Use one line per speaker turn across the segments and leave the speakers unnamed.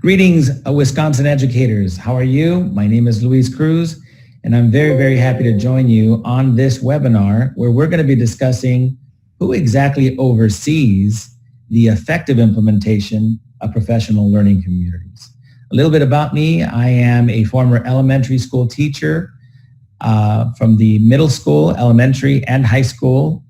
Greetings, Wisconsin educators. How are you? My name is Luis Cruz, and I'm very, very happy to join you on this webinar where we're going to be discussing who exactly oversees the effective implementation of professional learning communities. A little bit about me. I am a former elementary school teacher from the middle school, elementary, and high school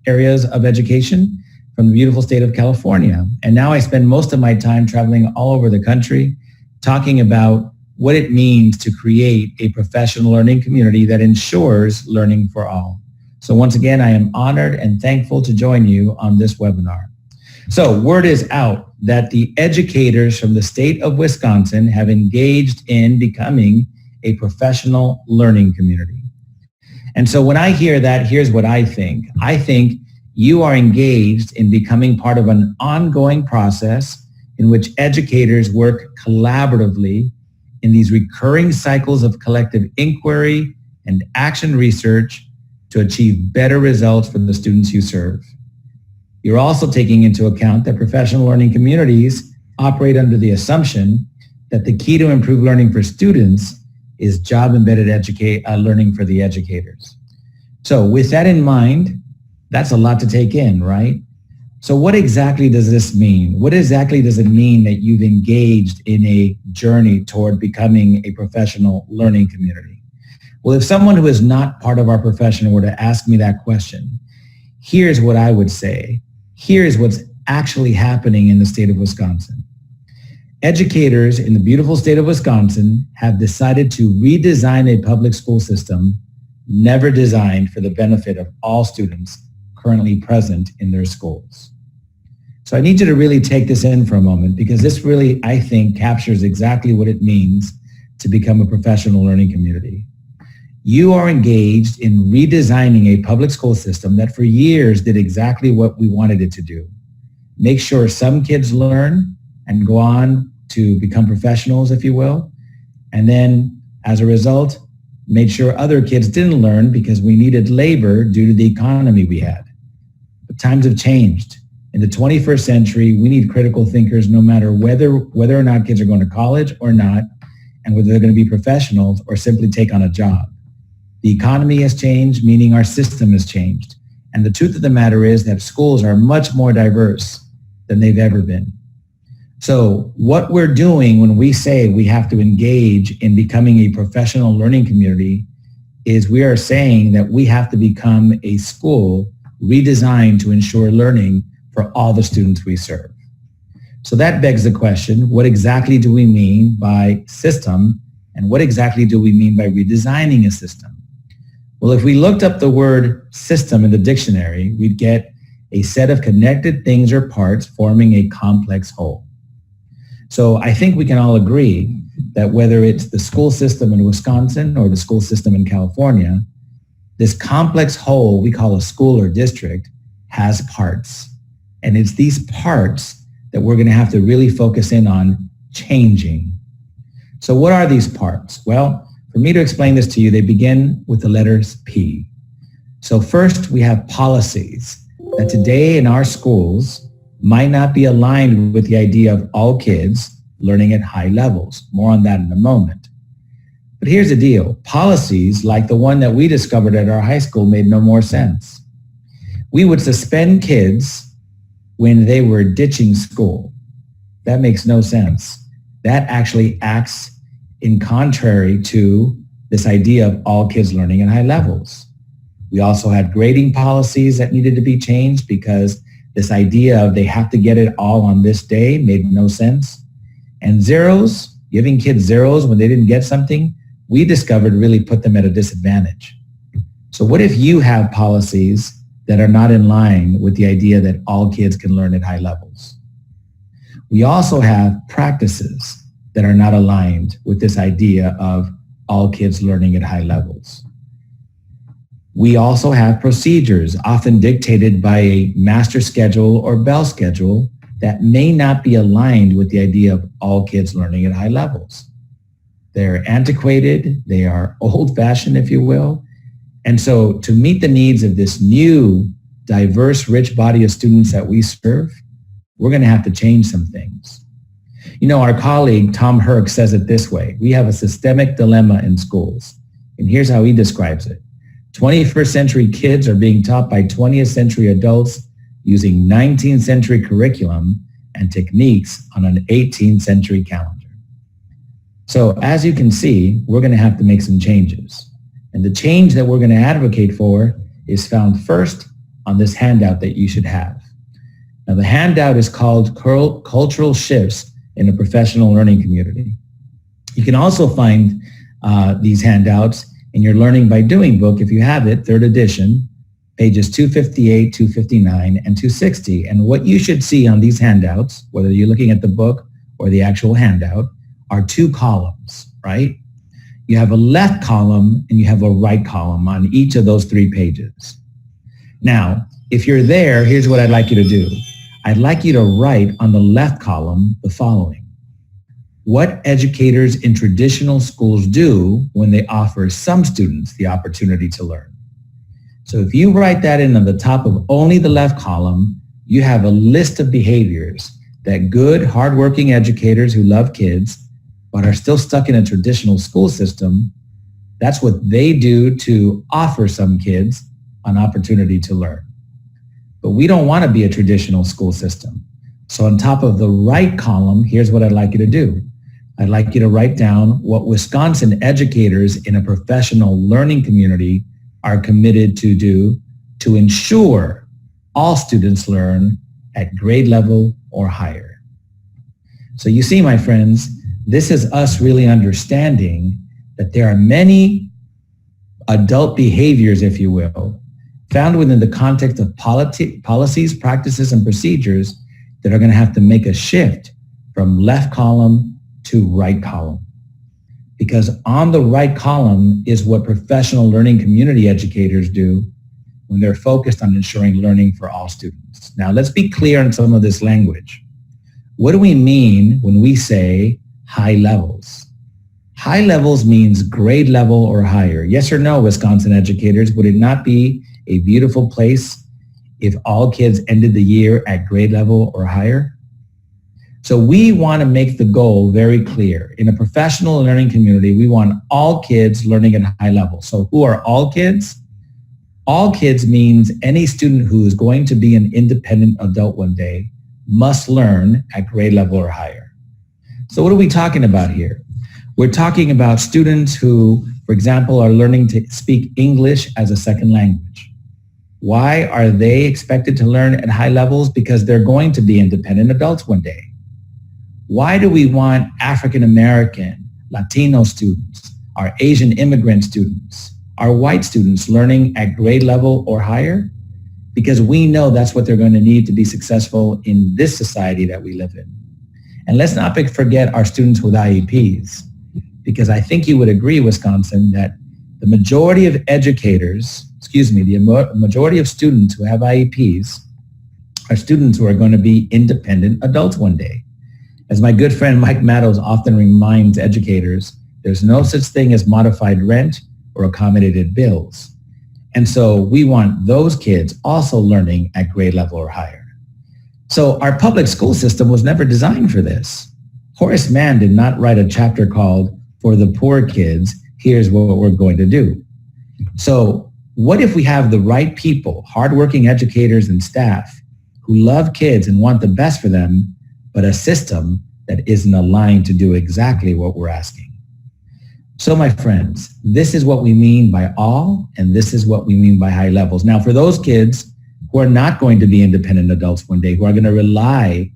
areas of education from the beautiful state of California. And now I spend most of my time traveling all over the country talking about what it means to create a professional learning community that ensures learning for all. So once again, I am honored and thankful to join you on this webinar. So word is out that the educators from the state of Wisconsin have engaged in becoming a professional learning community. And so when I hear that, here's what I think. I think you are engaged in becoming part of an ongoing process in which educators work collaboratively in these recurring cycles of collective inquiry and action research to achieve better results for the students you serve. You're also taking into account that professional learning communities operate under the assumption that the key to improve learning for students is job-embedded learning for the educators. So with that in mind, that's a lot to take in, right? So what exactly does this mean? What exactly does it mean that you've engaged in a journey toward becoming a professional learning community? Well, if someone who is not part of our profession were to ask me that question, here's what I would say. Here's what's actually happening in the state of Wisconsin. Educators in the beautiful state of Wisconsin have decided to redesign a public school system never designed for the benefit of all students currently present in their schools. So I need you to really take this in for a moment because this really, I think, captures exactly what it means to become a professional learning community. You are engaged in redesigning a public school system that for years did exactly what we wanted it to do. Make sure some kids learn and go on to become professionals, if you will. And then as a result, made sure other kids didn't learn because we needed labor due to the economy we had. But times have changed. In the 21st century, we need critical thinkers no matter whether or not kids are going to college or not, and whether they're going to be professionals or simply take on a job. The economy has changed, meaning our system has changed. And the truth of the matter is that schools are much more diverse than they've ever been. So what we're doing when we say we have to engage in becoming a professional learning community is we are saying that we have to become a school redesigned to ensure learning for all the students we serve. So that begs the question, what exactly do we mean by system and what exactly do we mean by redesigning a system? Well, if we looked up the word system in the dictionary, we'd get a set of connected things or parts forming a complex whole. So I think we can all agree that whether it's the school system in Wisconsin or the school system in California, this complex whole we call a school or district has parts. And it's these parts that we're going to have to really focus in on changing. So what are these parts? Well, for me to explain this to you, they begin with the letters P. So first we have policies that today in our schools might not be aligned with the idea of all kids learning at high levels. More on that in a moment. But here's the deal. Policies like the one that we discovered at our high school made no more sense. We would suspend kids when they were ditching school. That makes no sense. That actually acts in contrary to this idea of all kids learning at high levels. We also had grading policies that needed to be changed because this idea of they have to get it all on this day made no sense. And zeros, giving kids zeros when they didn't get something, we discovered really put them at a disadvantage. So what if you have policies that are not in line with the idea that all kids can learn at high levels? We also have practices that are not aligned with this idea of all kids learning at high levels. We also have procedures often dictated by a master schedule or bell schedule that may not be aligned with the idea of all kids learning at high levels. They're antiquated, they are old-fashioned, if you will. And so to meet the needs of this new, diverse, rich body of students that we serve, we're going to have to change some things. Our colleague, Tom Herc, says it this way. We have a systemic dilemma in schools. And here's how he describes it. 21st century kids are being taught by 20th century adults using 19th century curriculum and techniques on an 18th century calendar. So as you can see, we're going to have to make some changes. And the change that we're going to advocate for is found first on this handout that you should have. Now, the handout is called Cultural Shifts in a Professional Learning Community. You can also find these handouts in your Learning by Doing book, if you have it, third edition, pages 258, 259, and 260. And what you should see on these handouts, whether you're looking at the book or the actual handout, are two columns, right? You have a left column and you have a right column on each of those 3 pages. Now, if you're there, here's what I'd like you to do. I'd like you to write on the left column the following. What educators in traditional schools do when they offer some students the opportunity to learn. So if you write that in on the top of only the left column, you have a list of behaviors that good, hardworking educators who love kids but are still stuck in a traditional school system, that's what they do to offer some kids an opportunity to learn. But we don't want to be a traditional school system. So on top of the right column, here's what I'd like you to do. I'd like you to write down what Wisconsin educators in a professional learning community are committed to do to ensure all students learn at grade level or higher. So you see, my friends, this is us really understanding that there are many adult behaviors, if you will, found within the context of policies, practices, and procedures that are going to have to make a shift from left column to right column. Because on the right column is what professional learning community educators do when they're focused on ensuring learning for all students. Now, let's be clear on some of this language. What do we mean when we say high levels? High levels means grade level or higher. Yes or no, Wisconsin educators? Would it not be a beautiful place if all kids ended the year at grade level or higher? So we want to make the goal very clear. In a professional learning community, we want all kids learning at high level. So who are all kids? All kids means any student who is going to be an independent adult one day must learn at grade level or higher. So what are we talking about here? We're talking about students who, for example, are learning to speak English as a second language. Why are they expected to learn at high levels? Because they're going to be independent adults one day. Why do we want African American, Latino students, our Asian immigrant students, our white students learning at grade level or higher? Because we know that's what they're going to need to be successful in this society that we live in. And let's not forget our students with IEPs, because I think you would agree, Wisconsin, that the majority of educators, the majority of students who have IEPs are students who are going to be independent adults one day. As my good friend Mike Maddowes often reminds educators, there's no such thing as modified rent or accommodated bills. And so we want those kids also learning at grade level or higher. So our public school system was never designed for this. Horace Mann did not write a chapter called "For the Poor Kids, Here's What We're Going to Do." So what if we have the right people, hardworking educators and staff who love kids and want the best for them, but a system that isn't aligned to do exactly what we're asking? So my friends, this is what we mean by all, and this is what we mean by high levels. Now, for those kids who are not going to be independent adults one day, who are going to rely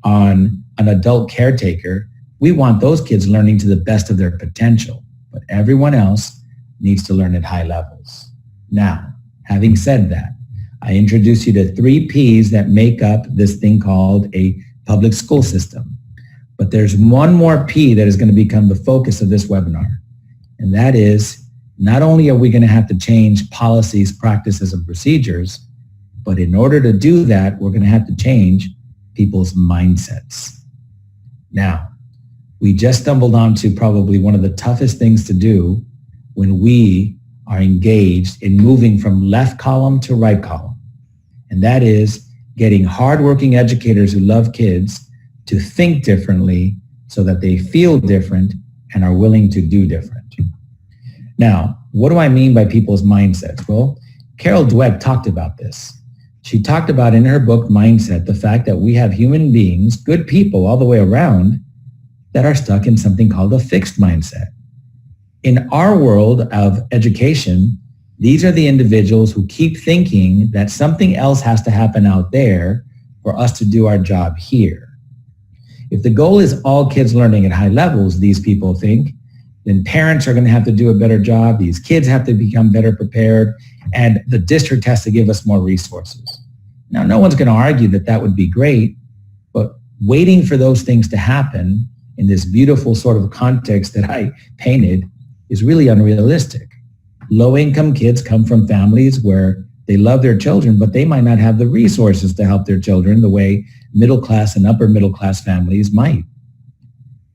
on an adult caretaker, we want those kids learning to the best of their potential, but everyone else needs to learn at high levels. Now, having said that, I introduce you to 3 Ps that make up this thing called a public school system. But there's one more P that is going to become the focus of this webinar. And that is, not only are we going to have to change policies, practices, and procedures, but in order to do that, we're going to have to change people's mindsets. Now, we just stumbled onto probably one of the toughest things to do when we are engaged in moving from left column to right column. And that is getting hardworking educators who love kids to think differently so that they feel different and are willing to do different. Now, what do I mean by people's mindsets? Well, Carol Dweck talked about this. She talked about in her book, Mindset, the fact that we have human beings, good people all the way around, that are stuck in something called a fixed mindset. In our world of education, these are the individuals who keep thinking that something else has to happen out there for us to do our job here. If the goal is all kids learning at high levels, these people think, then parents are going to have to do a better job. These kids have to become better prepared, and the district has to give us more resources. Now, no one's going to argue that that would be great, but waiting for those things to happen in this beautiful sort of context that I painted is really unrealistic. Low-income kids come from families where they love their children, but they might not have the resources to help their children the way middle-class and upper-middle-class families might.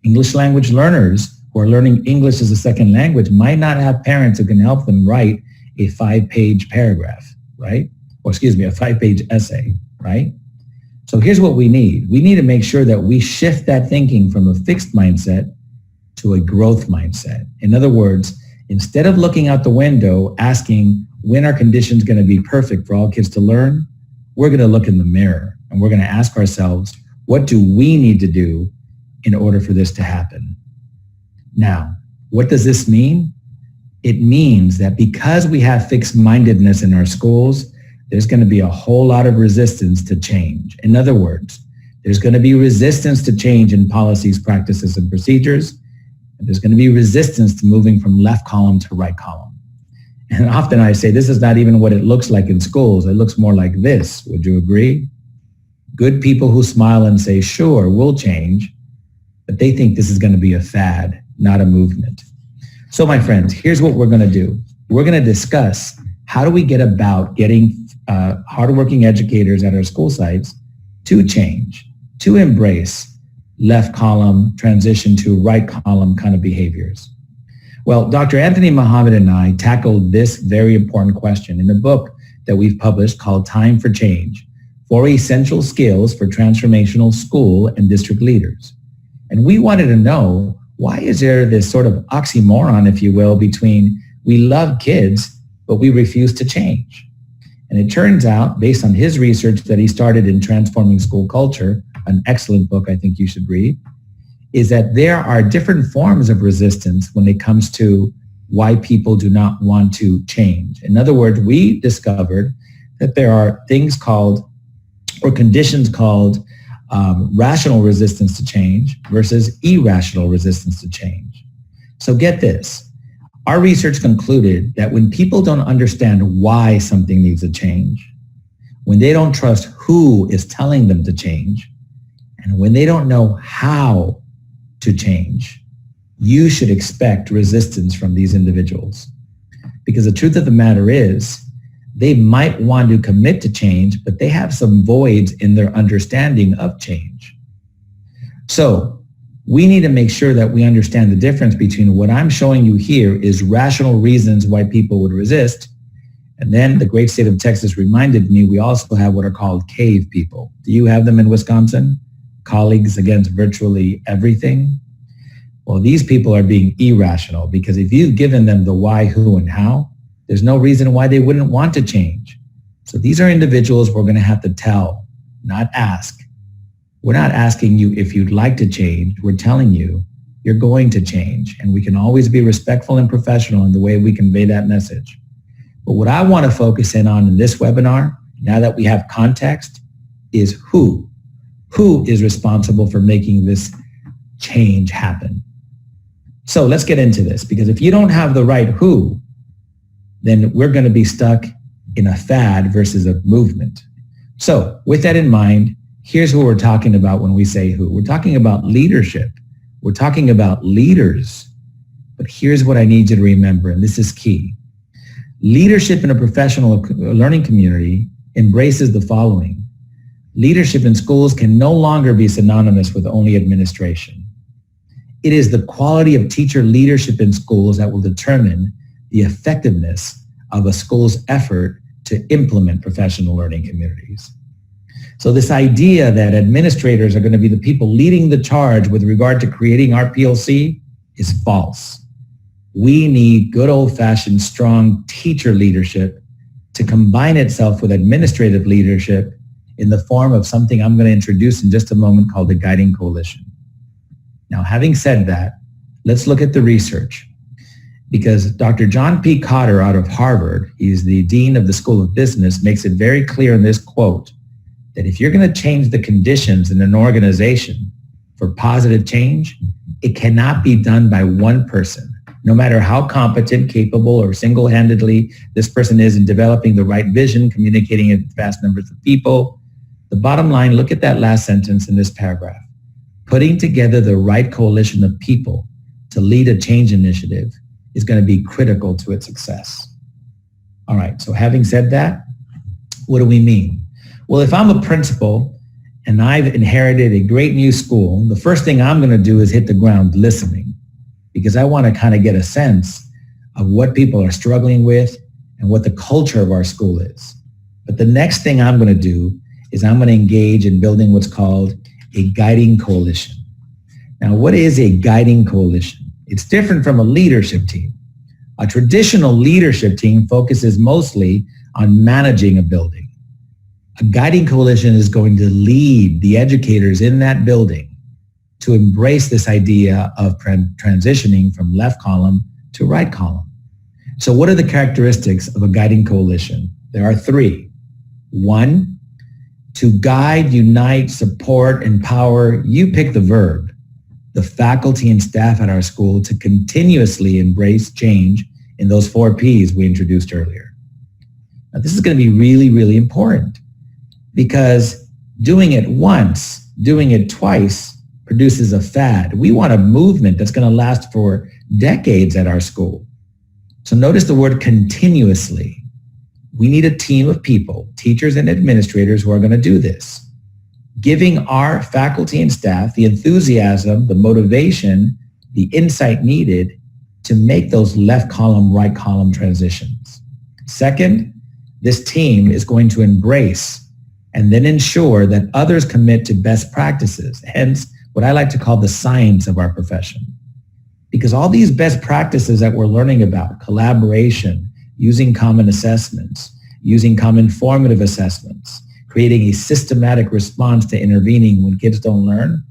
English language learners who are learning English as a second language might not have parents who can help them write a 5-page paragraph, right? Or excuse me, a 5-page essay, right? So here's what we need. We need to make sure that we shift that thinking from a fixed mindset to a growth mindset. In other words, instead of looking out the window asking when are conditions going to be perfect for all kids to learn, we're going to look in the mirror and we're going to ask ourselves, what do we need to do in order for this to happen? Now, what does this mean? It means that because we have fixed mindedness in our schools, there's going to be a whole lot of resistance to change. In other words, there's going to be resistance to change in policies, practices, and procedures. And there's going to be resistance to moving from left column to right column. And often I say this is not even what it looks like in schools. It looks more like this. Would you agree? Good people who smile and say, sure, we'll change, but they think this is going to be a fad, not a movement. So my friends, here's what we're going to do. We're going to discuss how do we get about getting hardworking educators at our school sites to change, to embrace left column transition to right column kind of behaviors. Well, Dr. Anthony Muhammad and I tackled this very important question in a book that we've published called Time for Change, 4 Essential Skills for Transformational School and District Leaders. And we wanted to know, why is there this sort of oxymoron, if you will, between we love kids, but we refuse to change? And it turns out, based on his research that he started in Transforming School Culture, an excellent book I think you should read, is that there are different forms of resistance when it comes to why people do not want to change. In other words, we discovered that there are things called, or conditions called, rational resistance to change versus irrational resistance to change. So get this. Our research concluded that when people don't understand why something needs a change, when they don't trust who is telling them to change, and when they don't know how to change, you should expect resistance from these individuals. Because the truth of the matter is, they might want to commit to change, but they have some voids in their understanding of change. So we need to make sure that we understand the difference between what I'm showing you here is rational reasons why people would resist. And then the great state of Texas reminded me we also have what are called cave people. Do you have them in Wisconsin? Colleagues against virtually everything? Well, these people are being irrational because if you've given them the why, who, and how, there's no reason why they wouldn't want to change. So these are individuals we're going to have to tell, not ask. We're not asking you if you'd like to change. We're telling you you're going to change. And we can always be respectful and professional in the way we convey that message. But what I want to focus in on in this webinar, now that we have context, is who. Who is responsible for making this change happen? So let's get into this, because if you don't have the right who, then we're going to be stuck in a fad versus a movement. So with that in mind, here's what we're talking about when we say who. We're talking about leadership. We're talking about leaders. But here's what I need you to remember, and this is key. Leadership in a professional learning community embraces the following. Leadership in schools can no longer be synonymous with only administration. It is the quality of teacher leadership in schools that will determine the effectiveness of a school's effort to implement professional learning communities. So this idea that administrators are going to be the people leading the charge with regard to creating our PLC is false. We need good old-fashioned strong teacher leadership to combine itself with administrative leadership in the form of something I'm going to introduce in just a moment called the Guiding Coalition. Now, having said that, let's look at the research, because Dr. John P. Cotter out of Harvard, he's the dean of the School of Business, makes it very clear in this quote that if you're going to change the conditions in an organization for positive change, it cannot be done by one person. No matter how competent, capable, or single-handedly this person is in developing the right vision, communicating it with vast numbers of people, the bottom line, look at that last sentence in this paragraph. Putting together the right coalition of people to lead a change initiative is going to be critical to its success. All right, so having said that, what do we mean? Well, if I'm a principal and I've inherited a great new school, the first thing I'm going to do is hit the ground listening, because I want to kind of get a sense of what people are struggling with and what the culture of our school is. But the next thing I'm going to do is I'm going to engage in building what's called a guiding coalition. Now, what is a guiding coalition? It's different from a leadership team. A traditional leadership team focuses mostly on managing a building. A guiding coalition is going to lead the educators in that building to embrace this idea of transitioning from left column to right column. So what are the characteristics of a guiding coalition? There are three. One, to guide, unite, support, empower, you pick the verb, the faculty and staff at our school to continuously embrace change in those 4 Ps we introduced earlier. Now, this is going to be really, really important, because doing it once, doing it twice produces a fad. We want a movement that's going to last for decades at our school. So notice the word continuously. We need a team of people, teachers and administrators, who are going to do this, giving our faculty and staff the enthusiasm, the motivation, the insight needed to make those left column, right column transitions. Second, this team is going to embrace and then ensure that others commit to best practices, hence what I like to call the science of our profession. Because all these best practices that we're learning about, collaboration, using common assessments, using common formative assessments, creating a systematic response to intervening when kids don't learn,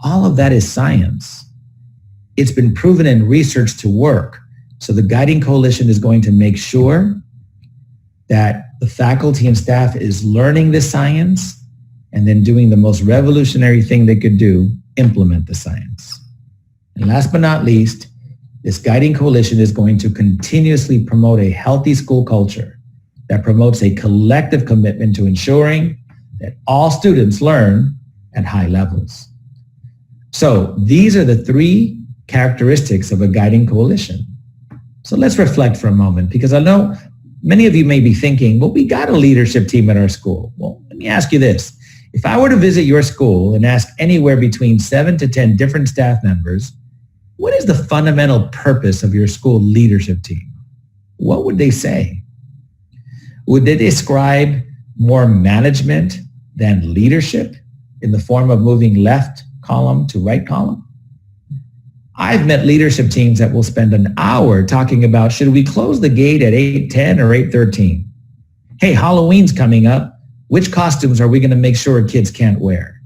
all of that is science. It's been proven in research to work. So the Guiding Coalition is going to make sure that the faculty and staff is learning this science and then doing the most revolutionary thing they could do, implement the science. And last but not least, this Guiding Coalition is going to continuously promote a healthy school culture that promotes a collective commitment to ensuring that all students learn at high levels. So these are the 3 characteristics of a Guiding Coalition. So let's reflect for a moment, because I know many of you may be thinking, well, we got a leadership team at our school. Well, let me ask you this. If I were to visit your school and ask anywhere between 7 to 10 different staff members, what is the fundamental purpose of your school leadership team? What would they say? Would they describe more management than leadership in the form of moving left column to right column? I've met leadership teams that will spend an hour talking about, should we close the gate at 8:10 or 8:13? Hey, Halloween's coming up. Which costumes are we going to make sure kids can't wear?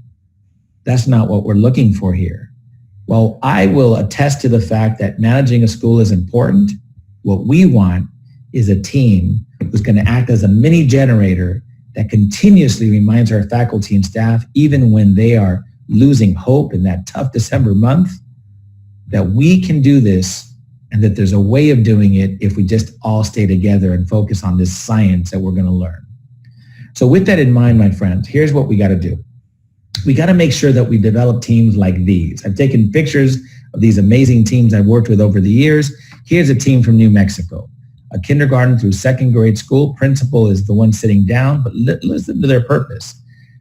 That's not what we're looking for here. Well, I will attest to the fact that managing a school is important. What we want is a team who's going to act as a mini generator that continuously reminds our faculty and staff, even when they are losing hope in that tough December month, that we can do this and that there's a way of doing it if we just all stay together and focus on this science that we're going to learn. So with that in mind, my friends, here's what we got to do. We got to make sure that we develop teams like these. I've taken pictures of these amazing teams I've worked with over the years. Here's a team from New Mexico, a kindergarten through 2nd grade school. Principal is the one sitting down, but listen to their purpose.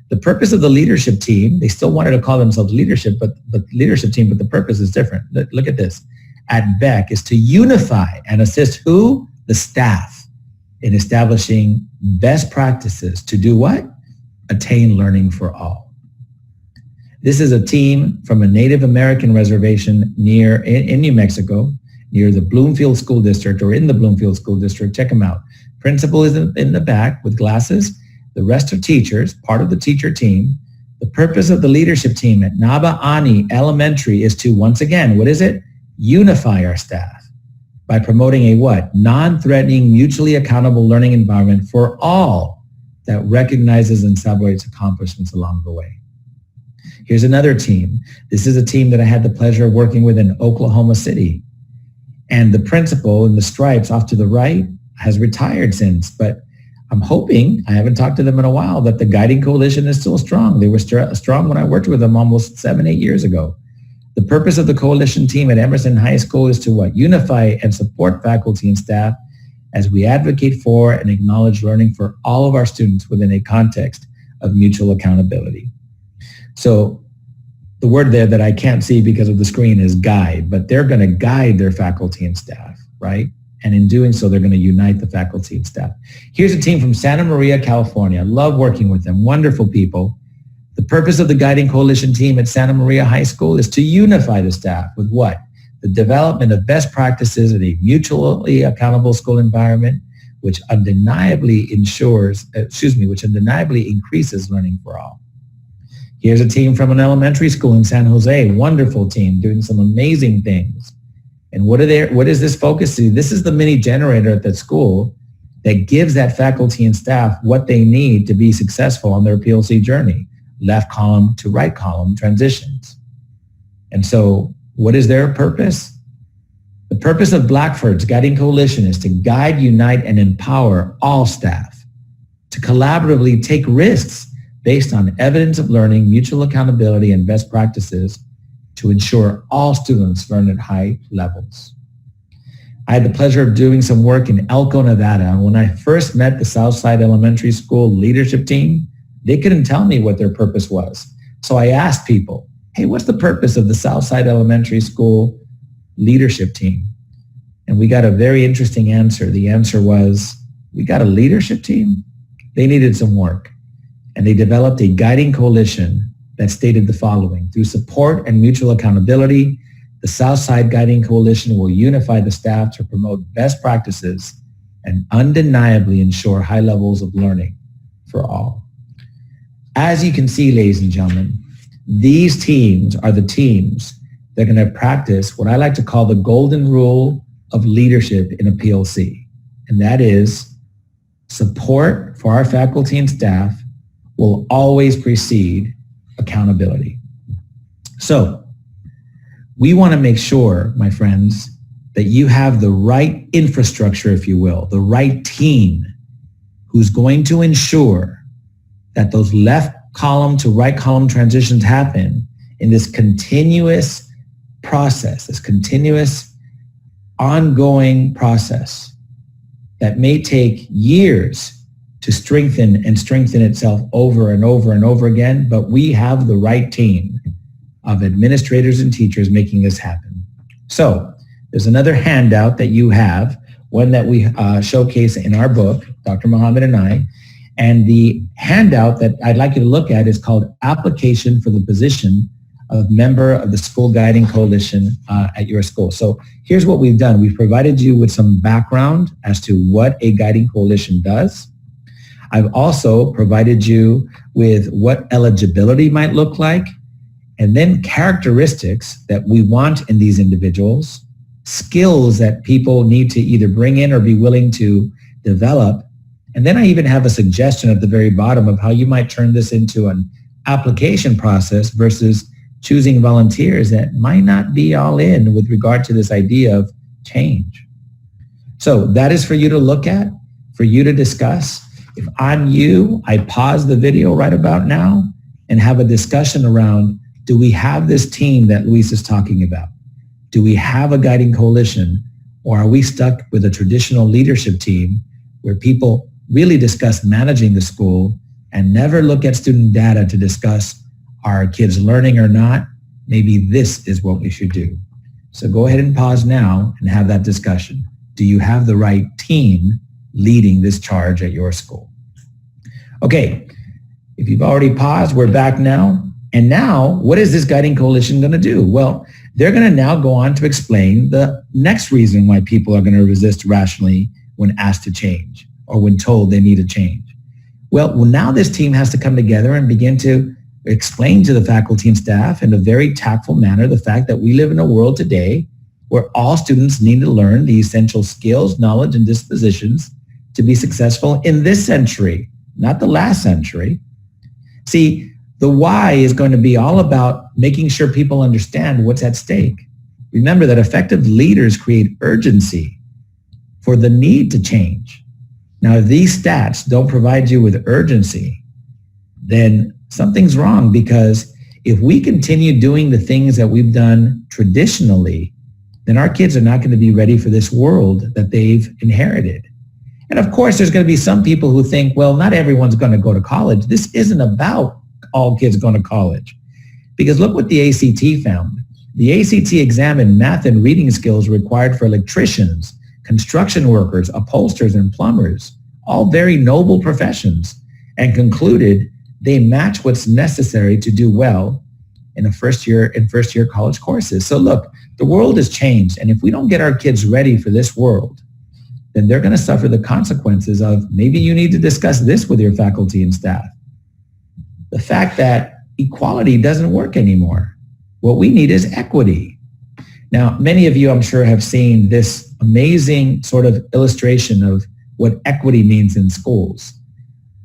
The purpose of the leadership team, they still wanted to call themselves leadership, but leadership team, but the purpose is different. Look at this. At Beck is to unify and assist who? The staff in establishing best practices to do what? attain learning for all. This is a team from a Native American reservation in New Mexico, near the Bloomfield School District, or in the Bloomfield School District. Check them out. Principal is in the back with glasses. The rest are teachers, part of the teacher team. The purpose of the leadership team at Nabaani Elementary is to, once again, what is it? Unify our staff by promoting a what? Non-threatening, mutually accountable learning environment for all that recognizes and celebrates accomplishments along the way. Here's another team. This is a team that I had the pleasure of working with in Oklahoma City. And the principal in the stripes off to the right has retired since, but I'm hoping, I haven't talked to them in a while, that the guiding coalition is still strong. They were strong when I worked with them almost 7-8 years ago. The purpose of the coalition team at Emerson High School is to what? Unify and support faculty and staff as we advocate for and acknowledge learning for all of our students within a context of mutual accountability. So the word there that I can't see because of the screen is guide, but they're going to guide their faculty and staff, right? And in doing so, they're going to unite the faculty and staff. Here's a team from Santa Maria, California. I love working with them. Wonderful people. The purpose of the guiding coalition team at Santa Maria High School is to unify the staff with what? The development of best practices in a mutually accountable school environment, which undeniably increases learning for all. Here's a team from an elementary school in San Jose. Wonderful team doing some amazing things. And what is this focus to? This is the mini generator at that school that gives that faculty and staff what they need to be successful on their PLC journey, left column to right column transitions. And so what is their purpose? The purpose of Blackfurs Guiding Coalition is to guide, unite, and empower all staff to collaboratively take risks based on evidence of learning, mutual accountability, and best practices to ensure all students learn at high levels. I had the pleasure of doing some work in Elko, Nevada. And when I first met the Southside Elementary School leadership team, they couldn't tell me what their purpose was. So I asked people, hey, what's the purpose of the Southside Elementary School leadership team? And we got a very interesting answer. The answer was, we got a leadership team? They needed some work. And they developed a guiding coalition that stated the following: through support and mutual accountability, the Southside Guiding Coalition will unify the staff to promote best practices and undeniably ensure high levels of learning for all. As you can see, ladies and gentlemen, these teams are the teams that are going to practice what I like to call the golden rule of leadership in a PLC. And that is, support for our faculty and staff will always precede accountability. So we want to make sure, my friends, that you have the right infrastructure, if you will, the right team who's going to ensure that those left column to right column transitions happen in this continuous process, this continuous ongoing process that may take years to strengthen itself over and over and over again, but we have the right team of administrators and teachers making this happen. So there's another handout that you have, one that we showcase in our book, Dr. Muhammad and I, and the handout that I'd like you to look at is called Application for the Position of Member of the School Guiding Coalition at your school. So here's what we've done. We've provided you with some background as to what a guiding coalition does. I've also provided you with what eligibility might look like, and then characteristics that we want in these individuals, skills that people need to either bring in or be willing to develop. And then I even have a suggestion at the very bottom of how you might turn this into an application process versus choosing volunteers that might not be all in with regard to this idea of change. So that is for you to look at, for you to discuss. If I'm you, I pause the video right about now and have a discussion around, do we have this team that Luis is talking about? Do we have a guiding coalition, or are we stuck with a traditional leadership team where people really discuss managing the school and never look at student data to discuss, are our kids learning or not? Maybe this is what we should do. So go ahead and pause now and have that discussion. Do you have the right team leading this charge at your school? Okay, If you've already paused, we're back now. And now, what is this guiding coalition going to do? Well, they're going to now go on to explain the next reason why people are going to resist rationally when asked to change or when told they need a change. Well, now this team has to come together and begin to explain to the faculty and staff in a very tactful manner the fact that we live in a world today where all students need to learn the essential skills, knowledge, and dispositions to be successful in this century, not the last century. See, the why is going to be all about making sure people understand what's at stake. Remember that effective leaders create urgency for the need to change. Now, if these stats don't provide you with urgency, then something's wrong, because if we continue doing the things that we've done traditionally, then our kids are not going to be ready for this world that they've inherited. And of course, there's going to be some people who think, well, not everyone's going to go to college. This isn't about all kids going to college. Because look what the ACT found. The ACT examined math and reading skills required for electricians, construction workers, upholsterers, and plumbers, all very noble professions, and concluded they match what's necessary to do well in first year college courses. So look, the world has changed, and if we don't get our kids ready for this world, then they're going to suffer the consequences of maybe you need to discuss this with your faculty and staff. The fact that equality doesn't work anymore. What we need is equity. Now, many of you, I'm sure, have seen this amazing sort of illustration of what equity means in schools.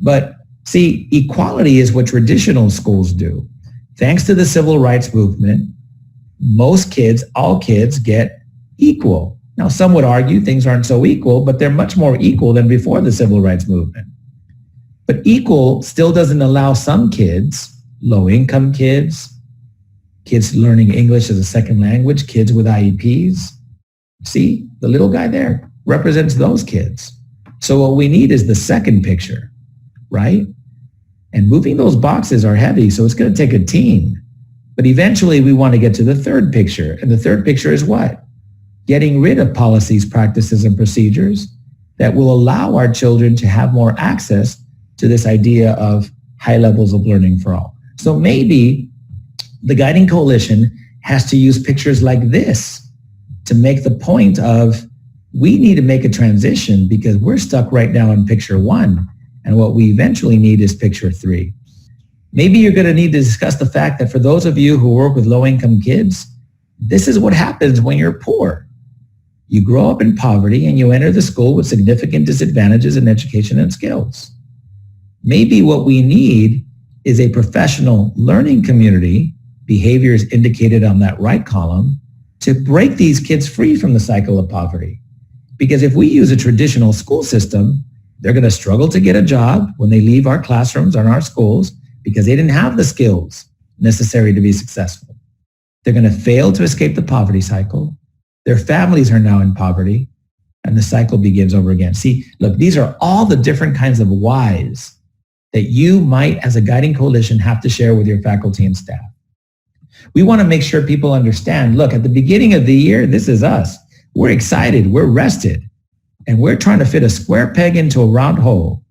But see, equality is what traditional schools do. Thanks to the civil rights movement, most kids, all kids, get equal. Now, some would argue things aren't so equal, but they're much more equal than before the civil rights movement. But equal still doesn't allow some kids, low-income kids, kids learning English as a second language, kids with IEPs. See, the little guy there represents those kids. So what we need is the second picture, right? And moving those boxes are heavy, so it's going to take a team. But eventually we want to get to the third picture. And the third picture is what? Getting rid of policies, practices, and procedures that will allow our children to have more access to this idea of high levels of learning for all. So maybe the Guiding Coalition has to use pictures like this to make the point of we need to make a transition because we're stuck right now in picture 1. And what we eventually need is picture 3. Maybe you're going to need to discuss the fact that for those of you who work with low-income kids, this is what happens when you're poor. You grow up in poverty and you enter the school with significant disadvantages in education and skills. Maybe what we need is a professional learning community, behaviors indicated on that right column, to break these kids free from the cycle of poverty. Because if we use a traditional school system, they're going to struggle to get a job when they leave our classrooms or our schools because they didn't have the skills necessary to be successful. They're going to fail to escape the poverty cycle. Their families are now in poverty, and the cycle begins over again. See, look, these are all the different kinds of whys that you might, as a Guiding Coalition, have to share with your faculty and staff. We want to make sure people understand, look, at the beginning of the year, this is us. We're excited, we're rested, and we're trying to fit a square peg into a round hole,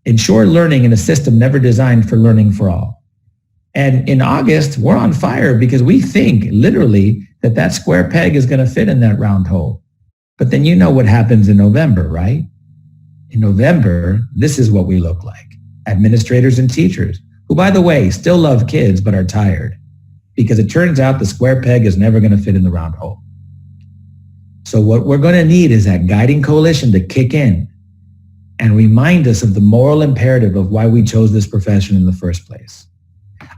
ensure learning in a system never designed for learning for all. And in August, we're on fire because we think, literally, that that square peg is going to fit in that round hole. But then you know what happens in November, right? In November, this is what we look like. Administrators and teachers, who, by the way, still love kids but are tired because it turns out the square peg is never going to fit in the round hole. So what we're going to need is that Guiding Coalition to kick in and remind us of the moral imperative of why we chose this profession in the first place.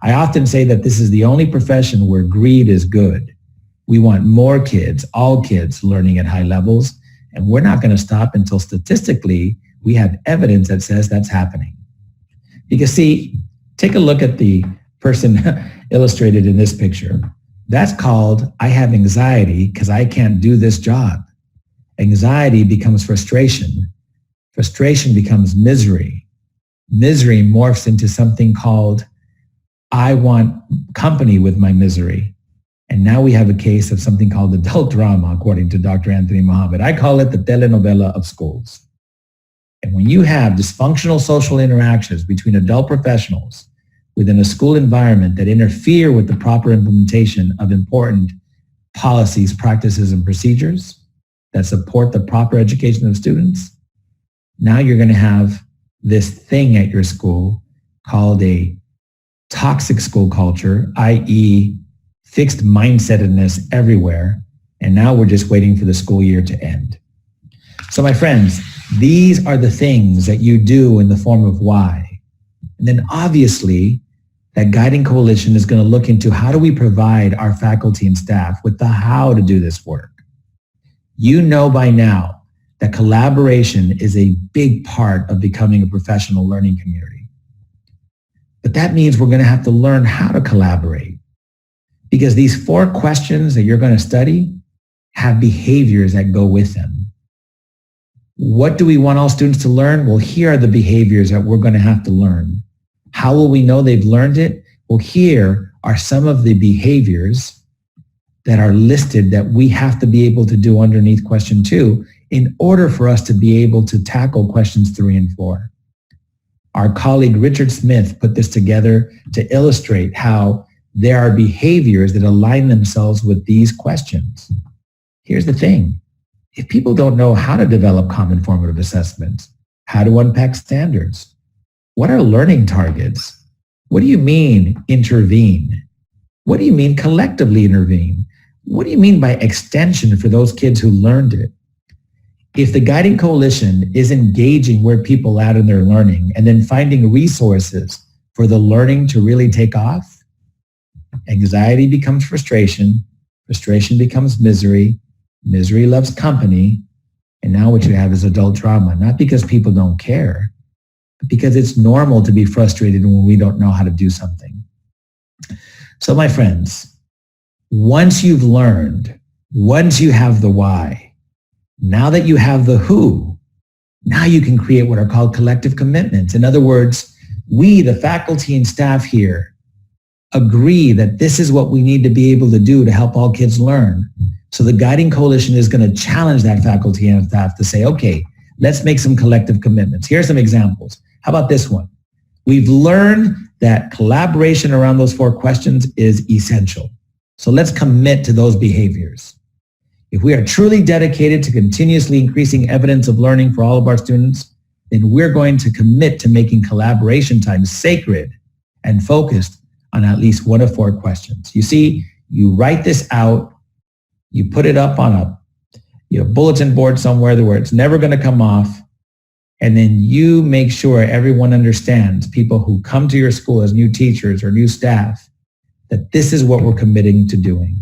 I often say that this is the only profession where greed is good. We want more kids, all kids, learning at high levels, and we're not going to stop until statistically we have evidence that says that's happening. Because see, take a look at the person illustrated in this picture. That's called, I have anxiety because I can't do this job. Anxiety becomes frustration. Frustration becomes misery. Misery morphs into something called, I want company with my misery. And now we have a case of something called adult drama, according to Dr. Anthony Mohammed. I call it the telenovela of schools. And when you have dysfunctional social interactions between adult professionals within a school environment that interfere with the proper implementation of important policies, practices, and procedures that support the proper education of students, now you're going to have this thing at your school called a toxic school culture, i.e. fixed mindsetedness everywhere. And now we're just waiting for the school year to end. So my friends, these are the things that you do in the form of why. And then obviously, that guiding coalition is going to look into how do we provide our faculty and staff with the how to do this work. You know by now that collaboration is a big part of becoming a professional learning community. But that means we're going to have to learn how to collaborate, because these 4 questions that you're going to study have behaviors that go with them. What do we want all students to learn? Well, here are the behaviors that we're going to have to learn. How will we know they've learned it? Well, here are some of the behaviors that are listed that we have to be able to do underneath question 2 in order for us to be able to tackle questions 3 and 4. Our colleague Richard Smith put this together to illustrate how there are behaviors that align themselves with these questions. Here's the thing. If people don't know how to develop common formative assessments, how to unpack standards, what are learning targets? What do you mean intervene? What do you mean collectively intervene? What do you mean by extension for those kids who learned it? If the guiding coalition is engaging where people are at in their learning and then finding resources for the learning to really take off, anxiety becomes frustration, frustration becomes misery, misery loves company, and now what you have is adult drama, not because people don't care, but because it's normal to be frustrated when we don't know how to do something. So my friends, once you've learned, once you have the why, now that you have the who, now you can create what are called collective commitments. In other words, we, the faculty and staff here, agree that this is what we need to be able to do to help all kids learn. So the guiding coalition is going to challenge that faculty and staff to say, okay, let's make some collective commitments. Here are some examples. How about this one? We've learned that collaboration around those 4 questions is essential. So let's commit to those behaviors. If we are truly dedicated to continuously increasing evidence of learning for all of our students, then we're going to commit to making collaboration time sacred and focused on at least 1 of 4 questions. You see, you write this out, you put it up on a bulletin board somewhere where it's never going to come off, and then you make sure everyone understands, people who come to your school as new teachers or new staff, that this is what we're committing to doing.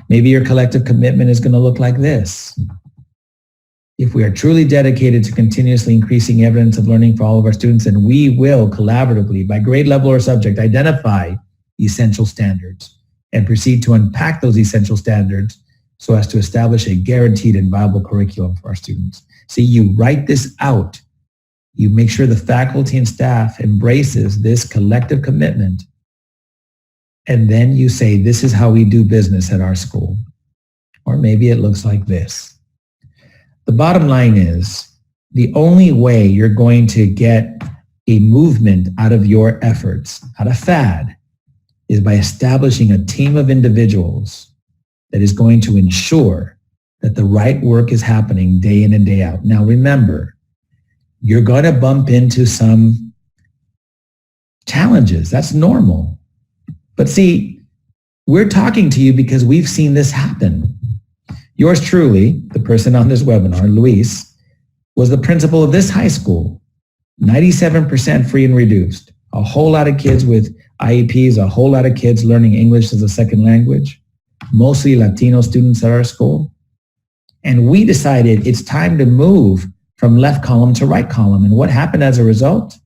Maybe your collective commitment is going to look like this. If we are truly dedicated to continuously increasing evidence of learning for all of our students, then we will collaboratively, by grade level or subject, identify essential standards and proceed to unpack those essential standards so as to establish a guaranteed and viable curriculum for our students. See, you write this out. You make sure the faculty and staff embraces this collective commitment. And then you say, this is how we do business at our school. Or maybe it looks like this. The bottom line is, the only way you're going to get a movement out of your efforts, out of FAD, is by establishing a team of individuals that is going to ensure that the right work is happening day in and day out. Now remember, you're going to bump into some challenges. That's normal. But see, we're talking to you because we've seen this happen. Yours truly, the person on this webinar, Luis, was the principal of this high school, 97% free and reduced. A whole lot of kids with IEPs, a whole lot of kids learning English as a second language, mostly Latino students at our school. And we decided it's time to move from left column to right column. And what happened as a result?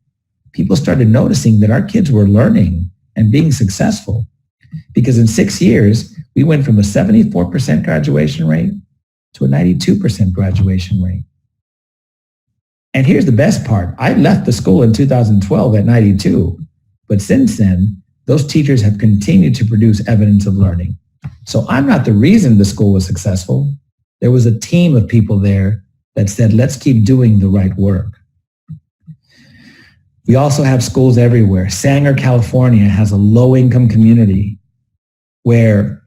People started noticing that our kids were learning and being successful. Because in 6 years, we went from a 74% graduation rate to a 92% graduation rate. And here's the best part. I left the school in 2012 at 92, but since then, those teachers have continued to produce evidence of learning. So I'm not the reason the school was successful. There was a team of people there that said, let's keep doing the right work. We also have schools everywhere. Sanger, California has a low-income community where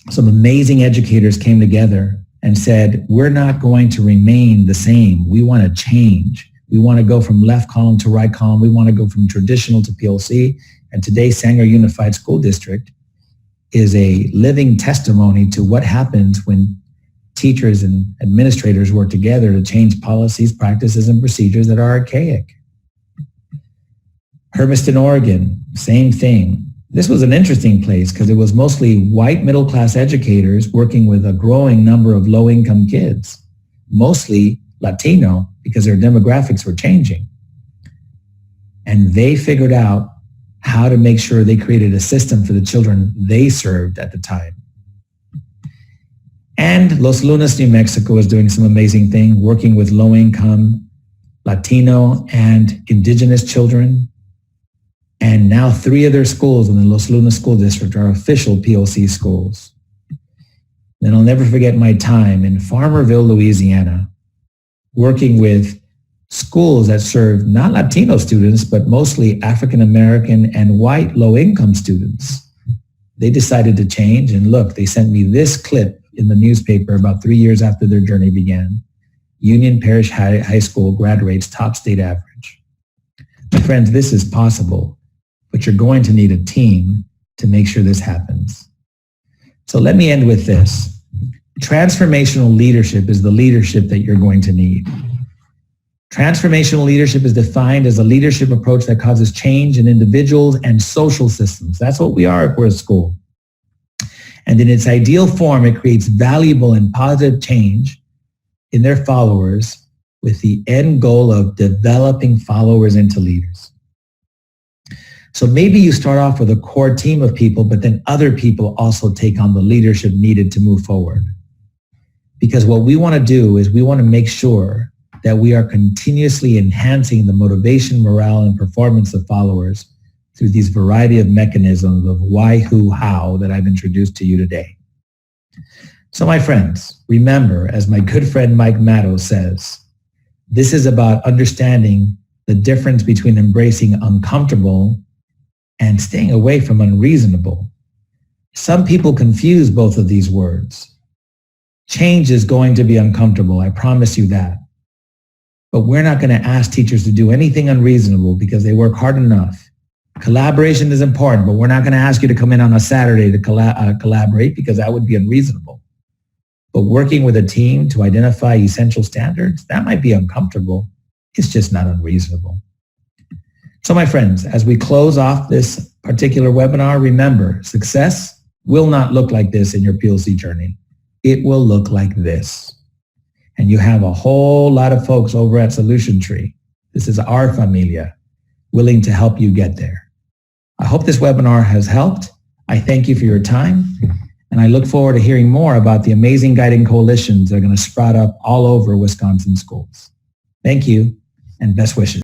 some amazing educators came together and said, we're not going to remain the same. We want to change. We want to go from left column to right column. We want to go from traditional to PLC. And today, Sanger Unified School District is a living testimony to what happens when teachers and administrators work together to change policies, practices, and procedures that are archaic. Hermiston, Oregon, same thing. This was an interesting place because it was mostly white middle-class educators working with a growing number of low-income kids, mostly Latino, because their demographics were changing. And they figured out how to make sure they created a system for the children they served at the time. And Los Lunas, New Mexico is doing some amazing thing, working with low-income Latino and indigenous children. And now 3 of their schools in the Los Lunas School District are official PLC schools. Then I'll never forget my time in Farmerville, Louisiana, working with schools that serve not Latino students, but mostly African-American and white low-income students. They decided to change, and look, they sent me this clip in the newspaper about 3 years after their journey began. Union Parish High School graduates top state average. My friends, this is possible, but you're going to need a team to make sure this happens. So let me end with this. Transformational leadership is the leadership that you're going to need. Transformational leadership is defined as a leadership approach that causes change in individuals and social systems. That's what we are if we're a school. And in its ideal form, it creates valuable and positive change in their followers with the end goal of developing followers into leaders. So maybe you start off with a core team of people, but then other people also take on the leadership needed to move forward. Because what we want to do is we want to make sure that we are continuously enhancing the motivation, morale, and performance of followers through these variety of mechanisms of why, who, how that I've introduced to you today. So my friends, remember, as my good friend Mike Maddow says, this is about understanding the difference between embracing uncomfortable and staying away from unreasonable. Some people confuse both of these words. Change is going to be uncomfortable, I promise you that. But we're not going to ask teachers to do anything unreasonable because they work hard enough. Collaboration is important, but we're not going to ask you to come in on a Saturday to collaborate because that would be unreasonable. But working with a team to identify essential standards, that might be uncomfortable. It's just not unreasonable. So my friends, as we close off this particular webinar, remember, success will not look like this in your PLC journey. It will look like this. And you have a whole lot of folks over at Solution Tree. This is our familia willing to help you get there. I hope this webinar has helped. I thank you for your time. And I look forward to hearing more about the amazing guiding coalitions that are going to sprout up all over Wisconsin schools. Thank you and best wishes.